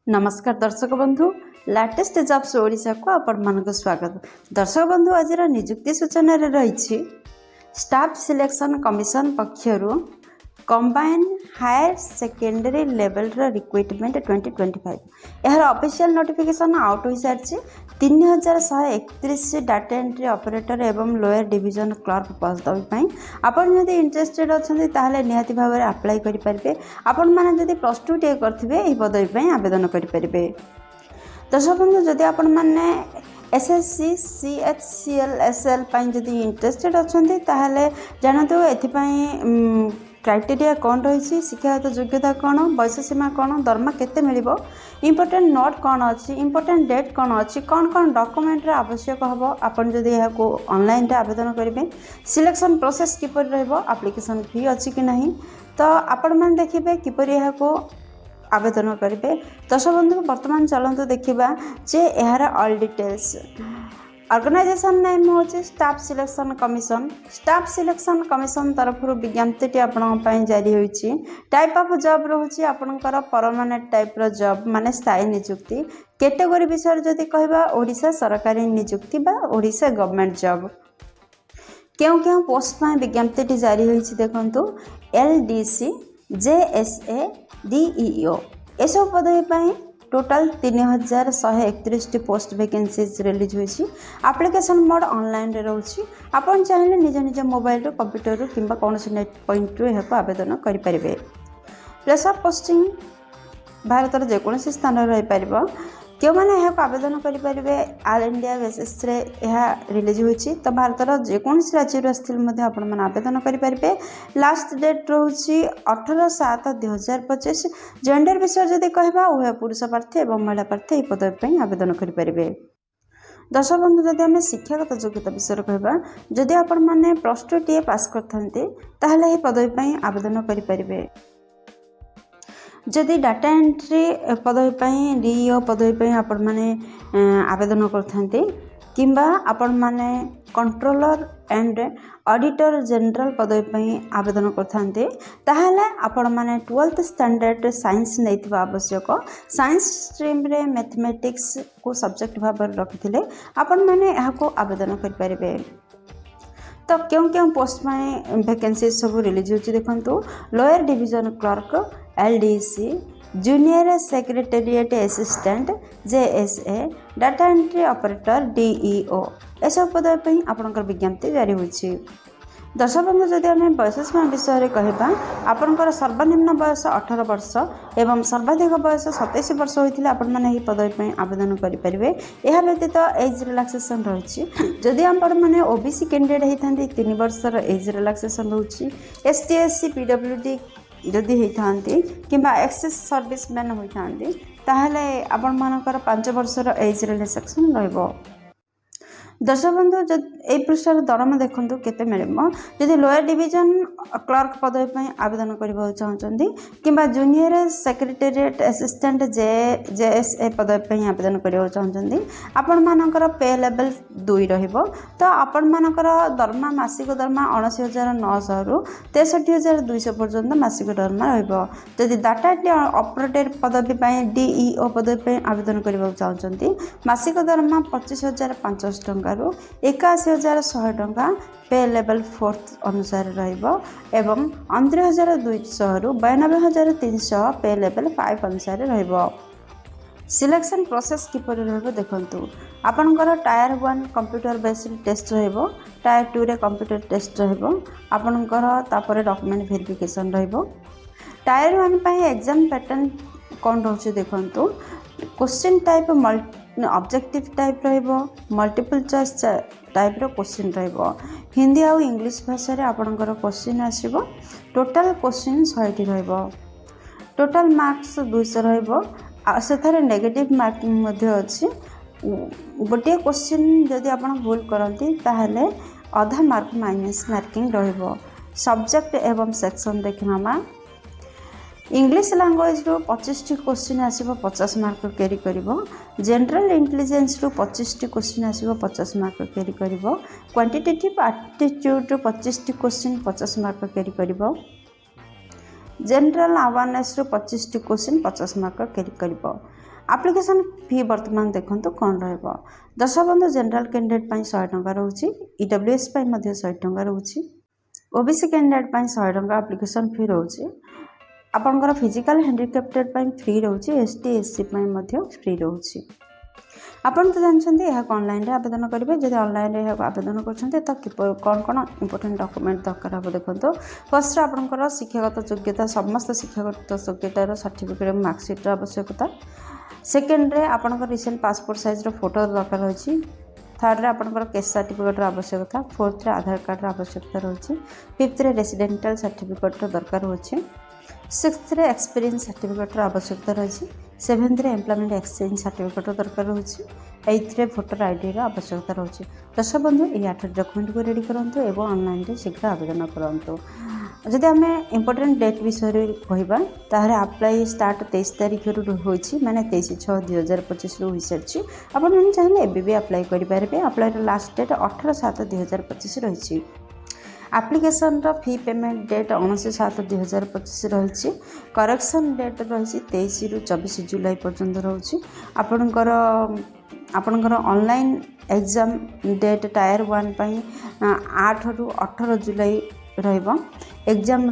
नमस्कार दर्शक बंधु लाटेस्ट जॉब्स ओडिशा को आपण स्वागत। दर्शक बंधु आज निजुक्ति सूचना रही स्टाफ सिलेक्शन कमिशन पक्षरु combine higher secondary level recruitment 2025 यार ऑफिशियल नोटिफिकेशन आउट हो सारी 3131 डाटा एंट्री ऑपरेटर एवं लोअर डिवीजन क्लर्क पदवी आपण जदि इंटरेस्टेड अच्छा ताहले निहाती भाव में अप्लाई करेंगे। आपण मैंने जदि +2 टे करेंगे यह पदवी आवेदन करेंगे। दर्शक बंधु जदि आपण मैंने एसएससी सीएचसीएल एसएल जदि इंटरेस्टेड अच्छा ताहले जानतु एथिपाई क्राइटेरिया कौन रही, शिक्षागत योग्यता कौन, बयस सीमा कौन, दरमा केते मिलिबो, इंपोर्टेंट नोट कौन अच्छी, इंपोर्टेंट डेट कौन अच्छी, कौन कौन डॉक्यूमेंट आवश्यक हम आपन जदि यहाँ ऑनलाइन रे आवेदन करेंगे, सिलेक्शन प्रोसेस किपर रहइबो, एप्लिकेशन फी अच्छी कि नहीं, तो आपण मैंने देखिए किपर यहाँ आवेदन करेंगे। दर्शक बंधु वर्तमान चलते देखा जे यार ऑल डिटेल्स। ऑर्गेनाइजेशन नेम हूँ staff selection commission. Staff selection commission तरफ विज्ञप्ति आपण जारी होती। टाइप ऑफ जॉब रोचे आपणकर परमानेंट टाइप रो जॉब माने स्थायी नियुक्ति। कैटेगरी विषय जदि कहबा ओडिशा सरकारी नियुक्ति बा ओडिशा गवर्नमेंट जॉब। क्यों क्यों पोस्ट में विज्ञप्ति जारी होती देखंतु एलडीसी जेएसए डीईओ एसब पदवी टोटाल 3131 पोस्ट वैकेंसीज रिलीज होती। एप्लिकेशन मोड ऑनलाइन रे रोची। आपण चाहिए निज निज मोबाइल कंप्यूटर किंबा कौन नेट पॉइंट रु यहाँ आवेदन करेंगे। प्लेस ऑफ पोस्टिंग भारतर जेकोसी स्थान रही पार। क्यों मैंने यहाँ आवेदन करेंगे ऑल इंडिया बेसिस रे यह रिलीज होती। तो भारतर जेकोसी राज्य आसते आपण आवेदन करेंगे। लास्ट डेट रोचे 18/7/2025। जेंडर विषय जदि कहबा उभय पुरुष प्रार्थी और महिला प्रार्थी यह पदवी आवेदन करेंगे। दर्शक बंधु जदि आम शिक्षागत योग्यता विषय कहबा जदि आपण मैंने +2 टीए पास करते ताहले यह पदवी आवेदन करेंगे। जदि डाटा एंट्री पदवी डीईओ पदवी आपण मैंने आवेदन करते किंबा आपण मैंने कंट्रोलर एंड ऑडिटर जनरल पदवी आवेदन करते ताहले आपण मैंने 12th स्टैंडर्ड साइंस नहीं आवश्यक। साइंस स्ट्रीम रे मैथमेटिक्स को सब्जेक्ट भाव रखिले आपण मैंने यहाँ आवेदन करेंगे। तो क्यों क्यों पोस्ट में वैकेंसी सब रिलीज होती देखो lower division clerk LDC junior secretariat assistant JSA data entry operator DEO एसब पदवी आपंकर विज्ञप्ति जारी होती। दर्शक बंधु जदि आम बयस सीमा विषय कहबा आपंकर सर्वनिम्न बयस 18 वर्ष एवं सर्वाधिक बयस 27 वर्ष होता आपण मैंने पदवी आवेदन करेंगे। यह व्यतीत एज रिलैक्सेशन रही। जदि आपण मैंने ओबीसी कैंडिडेट होती 3 वर्षर एज रिलैक्सेशन रोची। एसटी एससी पीडब्ल्यूडी जदि होती किंबा एक्सेस सर्विसमैन होती ताहले आपण मानकर 5 वर्षर एज रिलैक्सेशन रहिबो। दर्शक बंधु ए पृष्ठार दरमा देखो केते मिलबो जदि लोअर डिवीजन क्लर्क पदवी आवेदन करबा चाहछन्ती किंबा जूनियर सेक्रेटेरिएट असिस्टेंट जेएसए पदवी आवेदन करबा चाहछन्ती आपण मानकर पे लेवल 2 रहिबो। तो आपण मानकर दरमा मासिक दरमा 79,900 रु 63,200 पर्यंत मासिक दरमा रहिबो। जदि डाटा ऑपरेटर पदवी डीईओ पदवी आवेदन करबा चाहछन्ती मासिक दरमा 25,500 टंका 81,100 टंका पे लेवल 4th अनुसार रहिबो एवं 29,200 रु 92,300 पे लेवल 5 अनुसार रहिबो। सिलेक्शन प्रोसेस किपर रहिबो देखंतु आपनकर टायर 1 कंप्यूटर बेस्ड टेस्ट रहिबो, टायर 2 रे कंप्यूटर टेस्ट रहिबो, आपनकर तापर डॉक्यूमेंट वेरिफिकेशन रहिबो। टायर 1 पई एग्जाम पैटर्न कोन रहउछि देखंतु क्वेश्चन टाइप ऑब्जेक्टिव टाइप रहिबो, मल्टीपल चॉइस टाइप रो क्वेश्चन रहिबो, हिंदी और इंग्लिश भाषा रे आपनकर क्वेश्चन आसीबो। टोटल क्वेश्चन 100 रहिबो। टोटल मार्क्स 200 रहिबो। सेथारे नेगेटिव मार्किंग मध्ये अछि। गोटे क्वेश्चन जदि आपण भूल करंती ताहले आधा मार्क माइनस मार्किंग रहिबो। सब्जेक्ट एवं सेक्शन देखनामा इंग्लिश लैंग्वेज रो 25 क्वेश्चन आसीबो 50 मार्क कैरी करिवो। जनरल इंटेलिजेंस रो 25 क्वेश्चन आसीबो 50 मार्क कैरी करिवो। क्वांटिटेटिव एप्टीट्यूड रो 25 क्वेश्चन 50 मार्क कैरी करिवो। जनरल अवेयरनेस 25 टी क्वेश्चन 50 मार्क कैरी कर एप्लिकेशन फी बर्तमान देखो कौन रर्षक बंधु जनरल कैंडिडेट 100 टंका रोचे ईडब्ल्यूएस 100 टंका रोचे ओबीसी कैंडिडेट 100 टंका एप्लिकेशन फी रोचे आपंकर फिजिकल हैंडिकैप्टेड फ्री रोचे एसटी एससी फ्री रोचे आपन तो जानते हैं ऑनलाइन आवेदन करेंगे जब ऑनलाइन आवेदन कर कौन कौन इंपोर्टेंट डॉक्यूमेंट दरकार हम देखो फर्स्ट आपंकर शिक्षागत योग्यता समस्त शिक्षागत योग्यतार सर्टिफिकेट मार्कसीट आवश्यकता सेकेंड रे आपंकर रिसेंट पासपोर्ट साइज फोटो दरकार रही थर्ड रे आपंकर कैश सर्टिफिकेट आवश्यकता फोर्थ रे आधार कार्ड आवश्यकता रही फिफ्थ रे रेसिडेंशियल सर्टिफिकेट दरकार होची सिक्स्थ रे एक्सपीरियंस सर्टिफिकेट आवश्यकता रही सेवेन्थ रे एम्प्लॉयमेंट एक्सचेंज सर्टिफिकेट दरकार रही एथ रे भोटर आईडी आवश्यकता रही दर्शक बंधु ये 8 डॉक्यूमेंट को रेडी करूँ और ऑनलाइन रे शीघ्र आवेदन करूँ जदि आम इम्पोर्टेंट डेट विषय कहवा ताहले अप्लाई स्टार्ट 23 तारीख होती माने 23/6/2025 हो सारी आपने चाहिए एवं भी अप्लाई करेंगे अप्लाई लास्ट डेट 18/7/2025 रही एप्लिकेशन फी पेमेंट डेट 19/7/2025 रही करेक्शन डेट रही 23 ରୁ 24 जुलाई पर्यंत रही आपणकर ऑनलाइन एग्जाम डेट टायर 1 8 ରୁ 18 जुलाई एग्जाम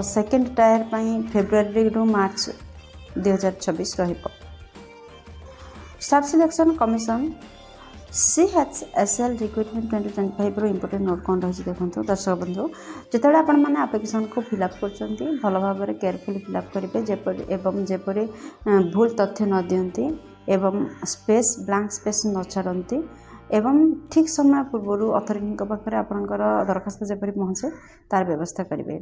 सेकेंड टायर फेब्रुआरी ରୁ मार्च 2026 staff selection commission CHSL recruitment 2025 important note कौन रही देखो दर्शक बंधु जिते आपण मैंने आप्लिकेशन को फिलअप कर भल भाव केयरफुली फिलअप करेंगे एवं जेपरी भूल तथ्य न दियंती एवं स्पेस ब्लैंक स्पेस न छाड़ती एवं ठीक समय पूर्व अथॉरिटी पाखे आपंकर दरखास्त जपरी पहुँचे तार व्यवस्था करेंगे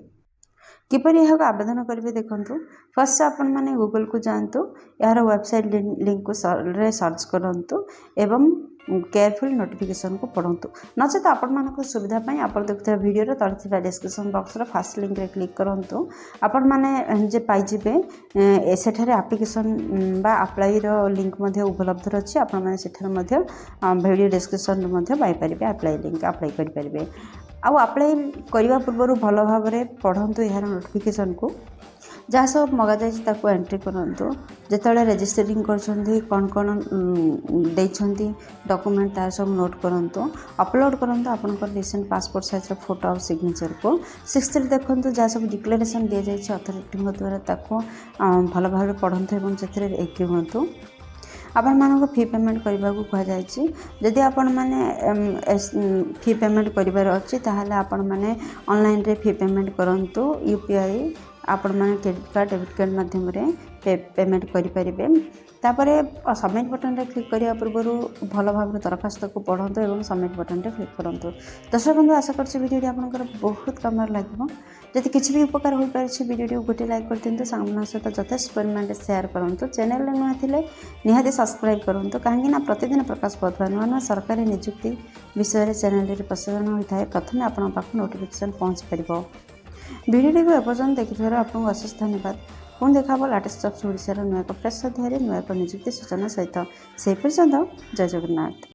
किपरि यह आवेदन करेंगे देखूँ फर्स्ट आपण मैंने गूगल को जातु यार वेबसाइट लिंक को सर्च करूँ एवं केयरफुल नोटिफिकेशन को पढ़ु नचेत आपण मान सुविधा आप देखुवा वीडियो तले डिस्क्रिप्शन बॉक्स फास्ट लिंक रे क्लिक करूँ आपण मैंने जे पाइबे सेठारे एप्लिकेशन बा अप्लाई लिंक उपलब्ध अच्छी आपण मैंने सेठारे वीडियो डिस्क्रिप्शन पाइपर अप्लाई लिंक अप्लाई करेंगे अप्लाई करने पूर्व भल भाव पढ़ु यार नोटिफिकेशन को जहाँ सब मगा जाता एंट्री करूँ जिते रजिस्टरिंग कर कौन कौन देती डॉक्यूमेंट तार सब नोट करूँ अपलोड करूँ आपंकर रिसेंट पासपोर्ट साइज फोटो और सिग्नेचर को सिक्स्थ देखूँ जहाँ सब डिक्लेरेशन दी जाए अथॉरिटी द्वारा भल भाव पढ़ु और से एग्री हूँ आपण मानक फी पेमेंट करने को कहुई जदि आपण मैंने फी पेमेंट करार अच्छी ताहले आपण मैंने ऑनलाइन रे फी पेमेंट करूँ यूपीआई आपण मैंने क्रेडिट कार्ड डेबिट कार्ड माध्यम पेमेंट करेंगे तापर सबमिट बटन रे क्लिक करने पूर्व भल भाव दरखास्त को पढ़ु और सबमिट बटन रे क्लिक करूँ दर्शक बंधु आशा कर वीडियो आपंकर बहुत कम लगे जदि किसी भी उपकार हो पारे वीडियो गोटे लाइक कर दिखाँ सांग सहित यथेष परिमाण सेयार करूँ चैनल नुआ थे निहाती सब्सक्राइब करूँ कहीं प्रतिदिन प्रकाश पाता नुआ नुआ सरकारी नियुक्ति विषय चैनल प्रसारण होता है प्रथम आपण पाख नोटिफिकेशन पहुँच पार वीडियो को एपर्यंत देखिथार आपको अशेष धन्यवाद पुणी देखा लेटेस्ट जॉब्स ओडिशार नुआ एक फ्रेश अध्याय नुआ एक नियुक्ति सूचना सहित से पर्यंत जय जगन्नाथ।